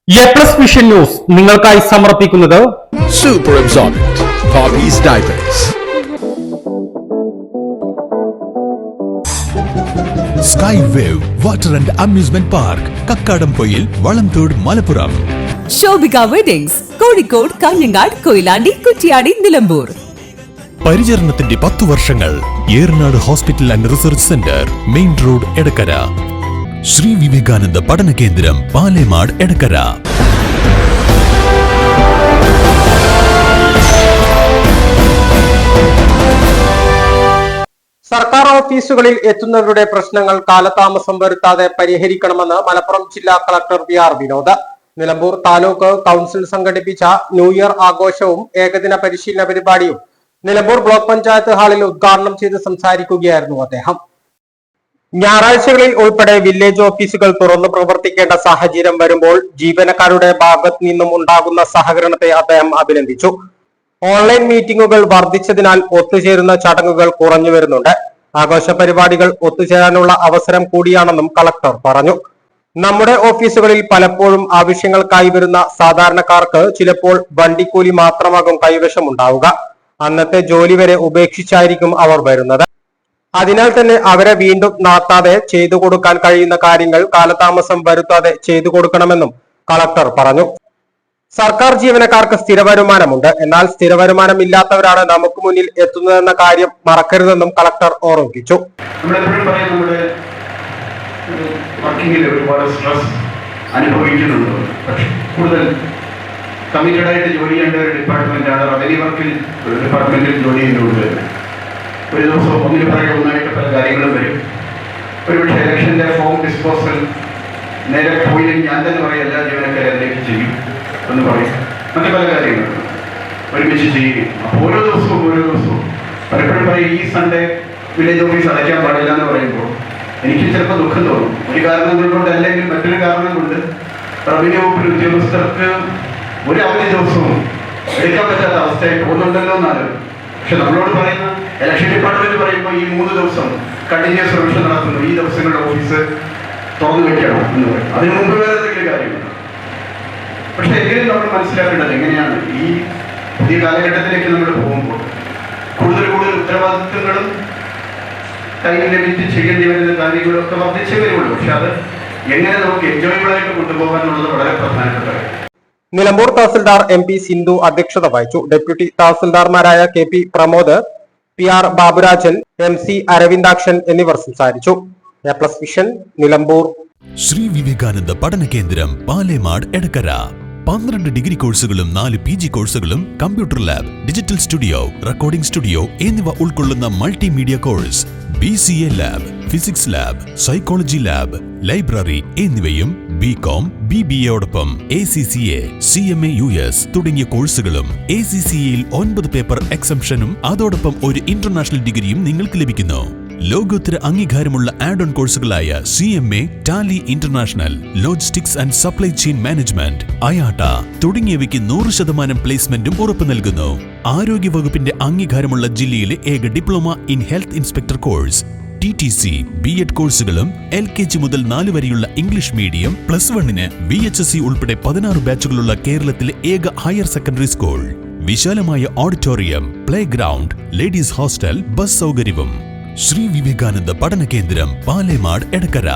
A+ vision news നിങ്ങൾക്കായി സമർപ്പിക്കുന്നത് Super Absorbent Hobbies Diapers. Skywave Water and Amusement Park, Kakkadampoyil, Valamthode, Malappuram. Shobhika weddings, Kozhikode, Kanhangad, Koyilandy, Kuttiady, Nilambur. പരിചരണത്തിന്റെ 10 വർഷങ്ങൾ. Eranad hospital and research centre, main road, Edakkara. Shri Vivekananda Padana Kendram, Palemad, Edakkara. സർക്കാർ ഓഫീസുകളിൽ എത്തുന്നവരുടെ പ്രശ്നങ്ങൾ കാലതാമസം വരുത്താതെ പരിഹരിക്കണമെന്ന് മലപ്പുറം ജില്ലാ collector PR Vinod. Nilambur taluk council സംഘടിപ്പിച്ച ന്യൂ ഇയർ ആഘോഷവും ഏകദിന പരിശീലന പരിപാടിയും നിലമ്പൂർ ബ്ലോക്ക് പഞ്ചായത്ത് ഹാളിൽ ഉദ്ഘാടനം ചെയ്ത് സംസാരിക്കുകയായിരുന്നു അദ്ദേഹം. ഞായറാഴ്ചകളിൽ ഉൾപ്പെടെ വില്ലേജ് ഓഫീസുകൾ തുറന്നു പ്രവർത്തിക്കേണ്ട സാഹചര്യം വരുമ്പോൾ ജീവനക്കാരുടെ ഭാഗത്ത് നിന്നും ഉണ്ടാകുന്ന സഹകരണത്തെ അദ്ദേഹം അഭിനന്ദിച്ചു. ഓൺലൈൻ മീറ്റിംഗുകൾ വർദ്ധിച്ചതിനാൽ ഒത്തുചേരുന്ന ചടങ്ങുകൾ കുറഞ്ഞു വരുന്നുണ്ട്. ആഘോഷ പരിപാടികൾ ഒത്തുചേരാനുള്ള അവസരം കൂടിയാണെന്നും കളക്ടർ പറഞ്ഞു. നമ്മുടെ ഓഫീസുകളിൽ പലപ്പോഴും ആവശ്യങ്ങൾക്കായി വരുന്ന സാധാരണക്കാർക്ക് ചിലപ്പോൾ വണ്ടിക്കൂലി മാത്രമാകും കൈവശമുണ്ടാവുക. അന്നത്തെ ജോലി വരെ ഉപേക്ഷിച്ചായിരിക്കും അവർ വരുന്നത്. അതിനാൽ തന്നെ അവരെ വീണ്ടും നാട്ടാതെ ചെയ്തു കൊടുക്കാൻ കഴിയുന്ന കാര്യങ്ങൾ കാലതാമസം വരുത്താതെ ചെയ്തു കൊടുക്കണമെന്നും കളക്ടർ പറഞ്ഞു. സർക്കാർ ജീവനക്കാർക്ക് സ്ഥിര വരുമാനമുണ്ട്. എന്നാൽ സ്ഥിര വരുമാനം ഇല്ലാത്തവരാണ് നമുക്ക് മുന്നിൽ എത്തുന്നതെന്ന കാര്യം മറക്കരുതെന്നും കളക്ടർ ഓർമ്മിപ്പിച്ചു. ഒരുപാട് സ്ട്രെസ് അനുഭവിക്കുന്നുണ്ട്. പക്ഷെ കൂടുതൽ കമ്മിറ്റഡ് ആയിട്ട് ജോലി ചെയ്യേണ്ട ഒരു ഡിപ്പാർട്ട്മെന്റാണ് റവന്യൂ വർക്കിൽ ഡിപ്പാർട്ട്മെന്റിൽ ജോലി ചെയ്യുന്നത്. ഒരു ദിവസം ഒന്നിന് പറയാൻ ഒന്നായിട്ട് പല കാര്യങ്ങളും വരും. ഒരുപക്ഷെ ഇലക്ഷന്റെ ഫോം ഡിസ്പോസൽ നേരെ പോയില്ലെങ്കിൽ ഞാൻ തന്നെ പറയും എല്ലാ ജീവനക്കാരെ അതിലേക്ക് ചെയ്യും എന്ന് പറയും. മറ്റു പല കാര്യങ്ങളും ഒരുമിച്ച് ചെയ്യും. അപ്പോൾ ഓരോ ദിവസവും പലപ്പോഴും പറയും ഈ സൺഡേ വില്ലേജ് ഓഫീസ് അടയ്ക്കാൻ പാടില്ല എന്ന് പറയുമ്പോൾ എനിക്ക് ചിലപ്പോൾ ദുഃഖം തോന്നും. ഒരു കാരണം കൊണ്ട് അല്ലെങ്കിൽ മറ്റൊരു കാരണം കൊണ്ട് റവന്യൂ വകുപ്പിൽ ഉദ്യോഗസ്ഥർക്ക് ഒരു അവധി ദിവസവും എടുക്കാൻ പറ്റാത്ത അവസ്ഥയായി പോകുന്നുണ്ടല്ലോ എന്നാണ്. പക്ഷെ നമ്മളോട് പറയുന്ന ഇലക്ഷൻ ഡിപ്പാർട്ട്മെന്റ് പറയുമ്പോൾ ഈ 3 ദിവസം കണ്ടിന്യൂസ് റിവിഷൻ നടത്തുന്നു, ഈ ദിവസങ്ങളുടെ ഓഫീസ് തുറന്നു വെക്കണം എന്ന് പറയും. അതിനു മുമ്പ് വേറെ എന്തെങ്കിലും കാര്യമുണ്ട്. പക്ഷെ എങ്കിലും നമ്മൾ മനസ്സിലാക്കേണ്ടത് എങ്ങനെയാണ് ഈ പുതിയ കാലഘട്ടത്തിലേക്ക് നമ്മൾ പോകുമ്പോൾ കൂടുതൽ ഉത്തരവാദിത്വങ്ങളും ടൈം ലിമിറ്റ് ചെയ്യേണ്ടി വരുന്ന കാര്യങ്ങളൊക്കെ വർദ്ധിച്ചേ വരുള്ളൂ. പക്ഷെ അത് എങ്ങനെ നമുക്ക് എൻജോയബിൾ ആയിട്ട് കൊണ്ടുപോകാൻ എന്നുള്ളത് വളരെ പ്രധാനപ്പെട്ട കാര്യം. നിലമ്പൂർ തഹസിൽദാർ MP സിന്ധു അധ്യക്ഷത വഹിച്ചു. ഡെപ്യൂട്ടി തഹസിൽദാർമാരായ KP Pramod, PR Baburajan, MC Aravindakshan എന്നിവർ സംസാരിച്ചു. എ+ വിഷൻ നിലമ്പൂർ. ശ്രീ വിവേകാനന്ദ പഠന കേന്ദ്രം, പാലേമാട്, എടക്കര. 12 ഡിഗ്രി കോഴ്സുകളും 4 PG കോഴ്സുകളും, computer lab, digital studio, recording studio എന്നിവ ഉൾക്കൊള്ളുന്ന multimedia course, BCA lab, physics lab, psychology lab, library എന്നിവയും BCom BBAയോടൊപ്പം ACCA CMA US തുടങ്ങിയ കോഴ്സുകളും. ACCAയിൽ 9 പേപ്പർ എക്സംഷനും അതോടൊപ്പം ഒരു ഇന്റർനാഷണൽ ഡിഗ്രിയും നിങ്ങൾക്ക് ലഭിക്കുന്നു. ലോകോത്തര അംഗീകാരമുള്ള ആഡ് ഓൺ കോഴ്സുകളായ CMA, Tally international, logistics and supply chain management, IATA തുടങ്ങിയവയ്ക്ക് 100% പ്ലേസ്മെന്റും ഉറപ്പു നൽകുന്നു. ആരോഗ്യ വകുപ്പിന്റെ അംഗീകാരമുള്ള ജില്ലയിലെ ഏക diploma in health inspector course, TTC B.Ed കോഴ്സുകളും, LKG മുതൽ 4 വരെയുള്ള ഇംഗ്ലീഷ് മീഡിയം, +1 VHSC ഉൾപ്പെടെ 16 ബാച്ചുകളുള്ള കേരളത്തിലെ ഏക ഹയർ സെക്കൻഡറി സ്കൂൾ. വിശാലമായ auditorium, play ground, ladies hostel, bus സൗകര്യവും. ശ്രീ വിവേകാനന്ദ പഠന കേന്ദ്രം, പാലേമാട്, എടക്കര.